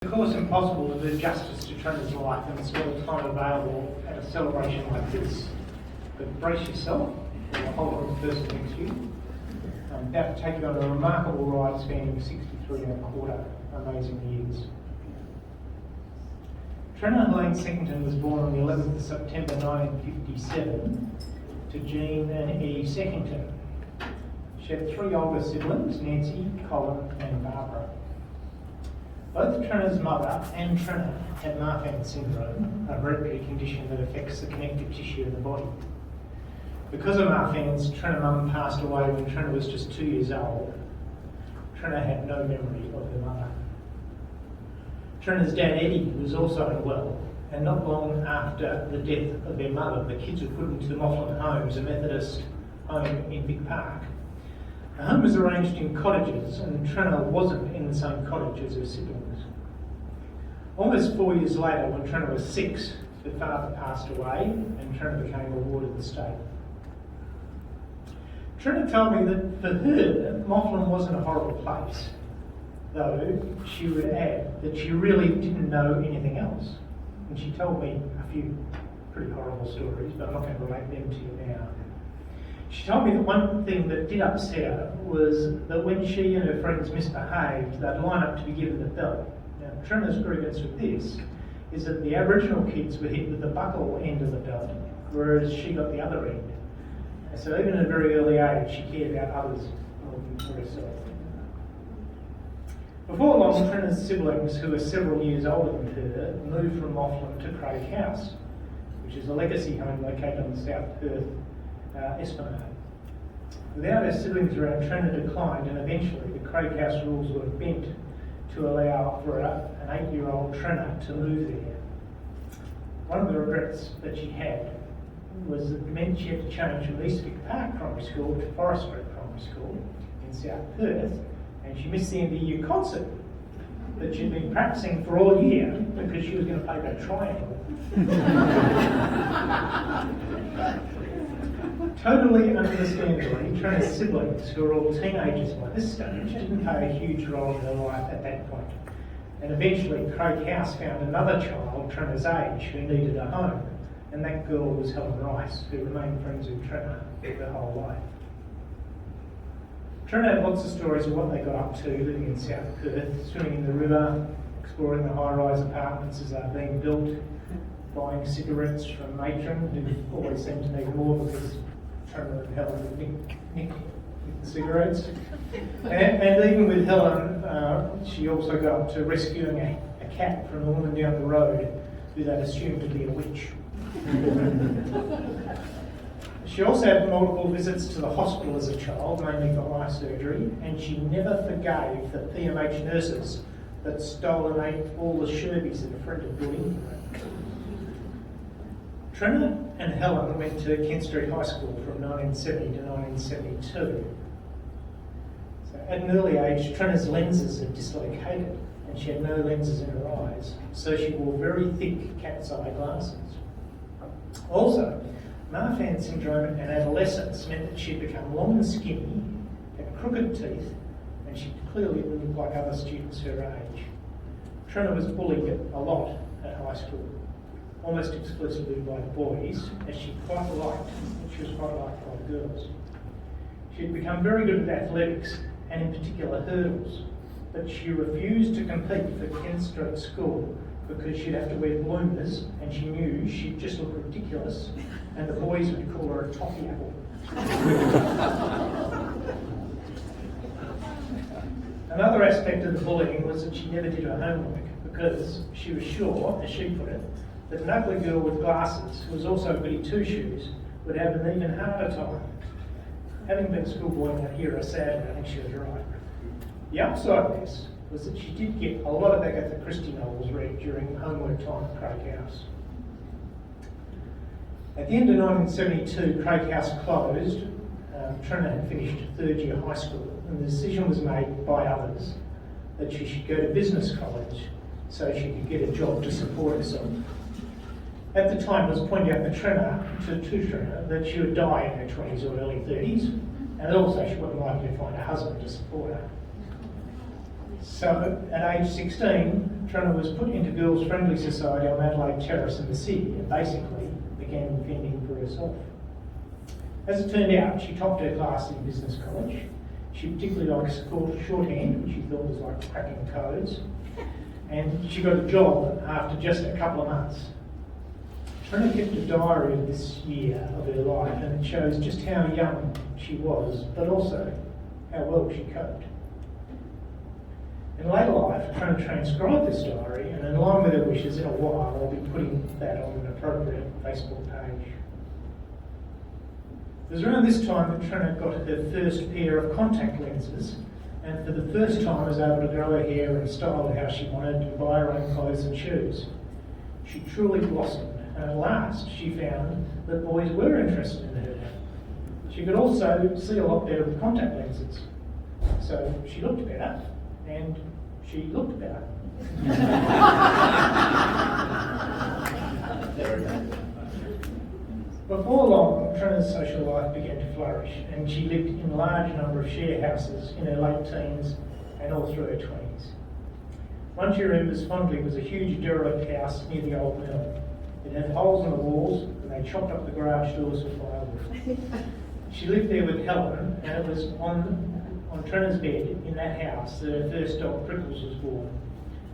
Of course, impossible to do justice to Trenna's life in the small time available at a celebration like this. But brace yourself for the whole person next year. I'm about to take you on a remarkable ride spanning 63 and a quarter amazing years. Trenna Helene Secondton was born on the 11th of September 1957 to Jean and Eve Secondton. She had three older siblings, Nancy, Colin and Barbara. Both Trenna's mother and Trenna had Mahney syndrome, a hereditary condition that affects the connective tissue of the body. Because of Mahney's, Trenna's mum passed away when Trenna was just 2 years old. Trenna had no memory of her mother. Trenna's dad Eddie was also unwell, and not long after the death of their mother, the kids were put into the Maughlin Homes, a Methodist home in Vic Park. The home was arranged in cottages, and Trenna wasn't in the same cottage as her siblings. Almost 4 years later, when Trenna was 6, her father passed away, and Trenna became a ward of the state. Trenna told me that for her, Maughlin wasn't a horrible place, though she would add that she really didn't know anything else. And she told me a few pretty horrible stories, but I'm not going to relate them to you now. She told me that one thing that did upset her was that when she and her friends misbehaved, they'd line up to be given the belt. Now, Trenna's grievance with this is that the Aboriginal kids were hit with the buckle end of the belt, whereas she got the other end. And so even at a very early age, she cared about others more than for herself. Before long, Trenna's siblings, who were several years older than her, moved from Maughlin to Craig House, which is a legacy home located on the South Perth Esplanade. Without her siblings around, Trenna declined, and eventually the Craig House rules were bent to allow for an 8-year-old Trenna to move there. One of the regrets that she had was that it meant she had to change from East Vic Park Primary School to Forest Street Primary School in South Perth, and she missed the end of year concert that she'd been practicing for all year because she was going to play that triangle. Totally understandably, Trenna's siblings, who were all teenagers by this stage, didn't play a huge role in her life at that point. And eventually, Craig House found another child, Trenna's age, who needed a home. And that girl was Helen Rice, who remained friends with Trenna her whole life. Trenna had lots of stories of what they got up to living in South Perth, swimming in the river, exploring the high-rise apartments as they were being built, buying cigarettes from matron, who always seemed to need more because Trenna and Helen would nick the cigarettes. And even with Helen, she also got up to rescuing a cat from a woman down the road who they'd assumed to be a witch. She also had multiple visits to the hospital as a child, mainly for eye surgery, and she never forgave the PMH nurses that stole and ate all the Sherbies that a friend had brought in for her. Trenna and Helen went to Kent Street High School from 1970 to 1972. So at an early age, Trenna's lenses had dislocated and she had no lenses in her eyes, so she wore very thick cat's eye glasses. Also, Mahney syndrome in adolescence meant that she'd become long and skinny, had crooked teeth, and she clearly didn't look like other students her age. Trenna was bullied a lot at high school, almost exclusively by the boys, as she was quite liked by the girls. She'd become very good at athletics, and in particular hurdles, but she refused to compete for Kent Street School because she'd have to wear bloomers, and she knew she'd just look ridiculous, and the boys would call her a toffee apple. Another aspect of the bullying was that she never did her homework because she was sure, as she put it, that an ugly girl with glasses, who was also goody two-shoes, would have an even harder time. Having been schoolboy in that era, sadly, I think she was right. The upside of this was that she did get a lot of Agatha Christie novels read during homework time at Craig House. At the end of 1972, Craig House closed. Trenna had finished third year high school, and the decision was made by others that she should go to business college so she could get a job to support herself. At the time, it was pointed out to Trenna that she would die in her 20s or early 30s, and also she wasn't likely to find a husband to support her. So at age 16, Trenna was put into Girls Friendly Society on Adelaide Terrace in the city and basically began fending for herself. As it turned out, she topped her class in business college. She particularly liked shorthand, which she thought was like cracking codes. And she got a job after just a couple of months. Trenna kept a diary of this year of her life, and it shows just how young she was, but also how well she coped. In later life, Trenna transcribed this diary, and in line with her wishes, in a while I'll be putting that on an appropriate Facebook page. It was around this time that Trenna got her first pair of contact lenses, and for the first time was able to grow her hair and style it how she wanted and buy her own clothes and shoes. She truly blossomed, and at last she found that boys were interested in her. She could also see a lot better with contact lenses. So she looked better, and she looked better. Before long, Trenna's social life began to flourish, and she lived in a large number of share houses in her late teens and all through her 20s. One she remembers fondly was a huge derelict house near the old mill. It had holes in the walls, and they chopped up the garage doors for firewood. She lived there with Helen, and it was on Trenna's bed in that house that her first dog, Prickles, was born.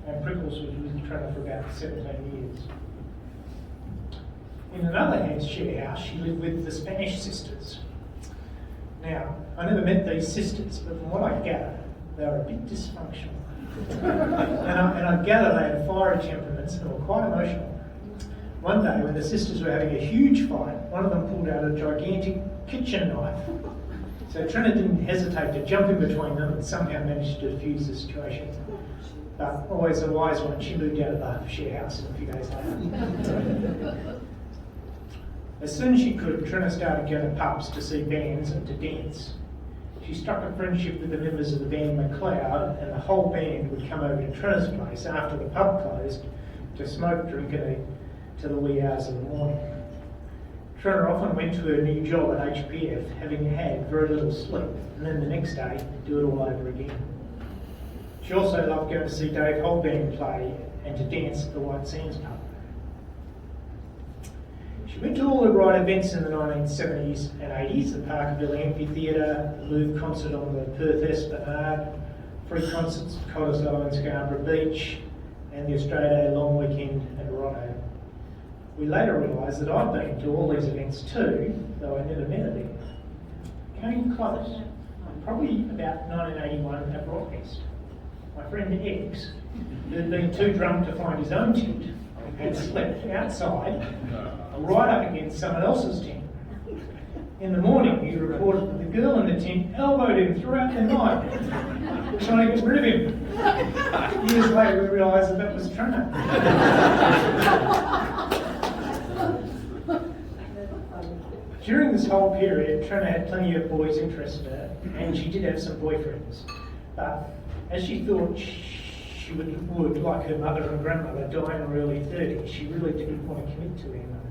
And Prickles was with Trenna for about 17 years. In another share house, she lived with the Spanish sisters. Now, I never met these sisters, but from what I gather, they were a bit dysfunctional. and I gather they had fiery temperaments and were quite emotional. One day, when the sisters were having a huge fight, one of them pulled out a gigantic kitchen knife. So Trenna didn't hesitate to jump in between them and somehow managed to defuse the situation. But always a wise one, she moved out of the share house a few days later. As soon as she could, Trenna started going to pubs to see bands and to dance. She struck a friendship with the members of the band McLeod, and the whole band would come over to Trenna's place after the pub closed to smoke, drink, and eat to the wee hours of the morning. Trenna often went to her new job at HPF, having had very little sleep, and then the next day do it all over again. She also loved going to see Dave Holband play and to dance at the White Sands pub. She went to all the right events in the 1970s and 80s, the Parkerville Amphitheatre, the Louvre concert on the Perth Esplanade, free concerts at Cottesloe and Scarborough Beach, and the Australia Day long weekend at Roto. We later realised that I'd been to all these events too, though I never met her there. Came close, probably about 1981 at Rocknest. My friend X, who had been too drunk to find his own tent, had slept outside, right up against someone else's tent. In the morning, he reported that the girl in the tent elbowed him throughout the night, trying to get rid of him. Years later, we realised that was Trenna. During this whole period, Trenna had plenty of boys interested in her, and she did have some boyfriends. But as she thought she would, like her mother and grandmother, die in her early 30s, she really didn't want to commit to anyone.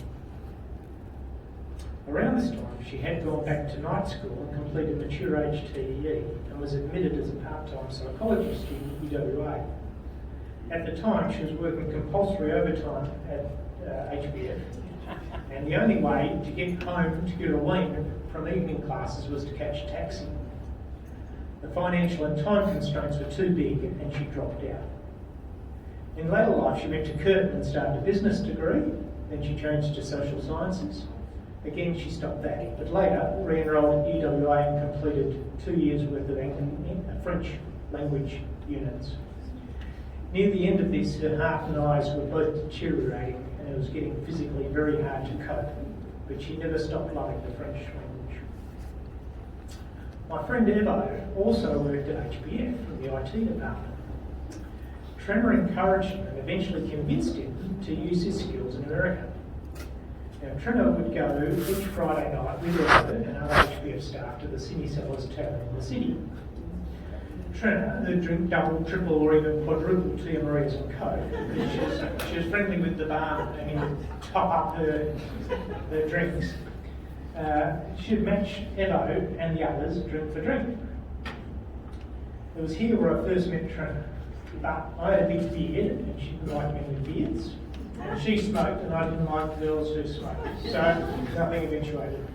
Around this time, she had gone back to night school and completed mature age TEE and was admitted as a part-time psychology student at UWA. At the time, she was working compulsory overtime at HBF, and the only way to get home to Girraween from evening classes was to catch a taxi. The financial and time constraints were too big and she dropped out. In later life, she went to Curtin and started a business degree, then she changed to social sciences. Again, she stopped that, but later re-enrolled at UWA and completed 2 years worth of French language units. Near the end of this, her heart and eyes were both deteriorating and it was getting physically very hard to cope, but she never stopped loving the French language. My friend Evo also worked at HBF in the IT department. Trenna encouraged him and eventually convinced him to use his skills in America. Now, Trenna would go each Friday night with Evo and other HBF staff to the Sydney Sellers Tavern in the city. Trenna would drink double, triple or even quadruple Tia Marias and Coke. She was friendly with the barman and he would top up her drinks. She'd match Evo and the others drink for drink. It was here where I first met Trenna. But I had a big beard and she didn't like men with beards. And she smoked and I didn't like girls who smoked. So nothing eventuated.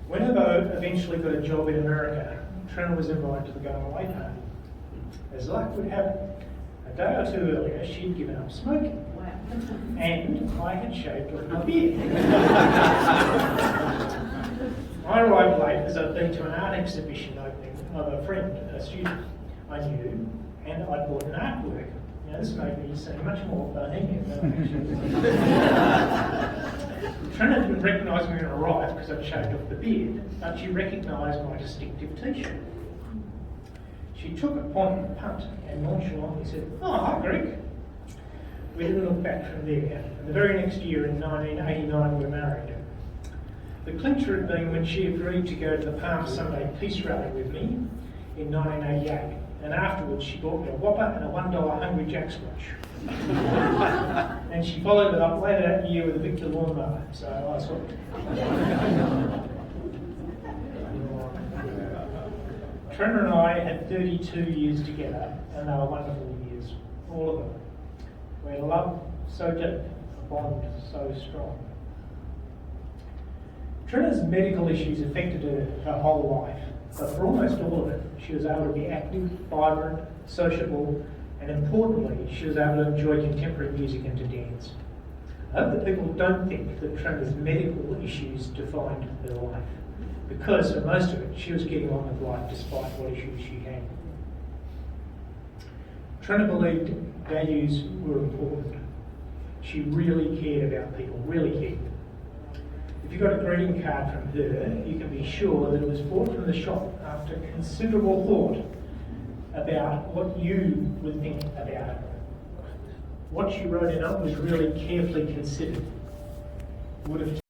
When Evo eventually got a job in America, Trenna was invited to the going away party. As luck would have it, a day or two earlier she'd given up smoking. Wow. And I had shaved off my beard. I arrived late as I'd been to an art exhibition opening of a friend, a student I knew, and I'd bought an artwork. Now this made me seem much more bohemian than I actually was. Trenna didn't recognise me when I arrived because I'd shaved off the beard, but she recognised my distinctive t-shirt. She took a punt and nonchalantly said, "Oh, hi Greg." We didn't look back from there, and the very next year in 1989 we were married. The clincher had been when she agreed to go to the Palm Sunday Peace Rally with me in 1988, and afterwards she bought me a Whopper and a $1 Hungry Jack's watch. And she followed it up later that year with a Victor lawnmower, so I was hooked. Trenna and I had 32 years together, and they were wonderful years, all of them. We had a love so deep, a bond so strong. Trenna's medical issues affected her whole life, but for almost all of it, she was able to be active, vibrant, sociable, and importantly, she was able to enjoy contemporary music and to dance. I hope that people don't think that Trenna's medical issues defined her life, because for most of it, she was getting on with life despite what issues she had. Trenna believed values were important. She really cared about people, really cared. If you got a greeting card from her, you can be sure that it was bought from the shop after considerable thought about what you would think about it. What she wrote in it was really carefully considered. Would have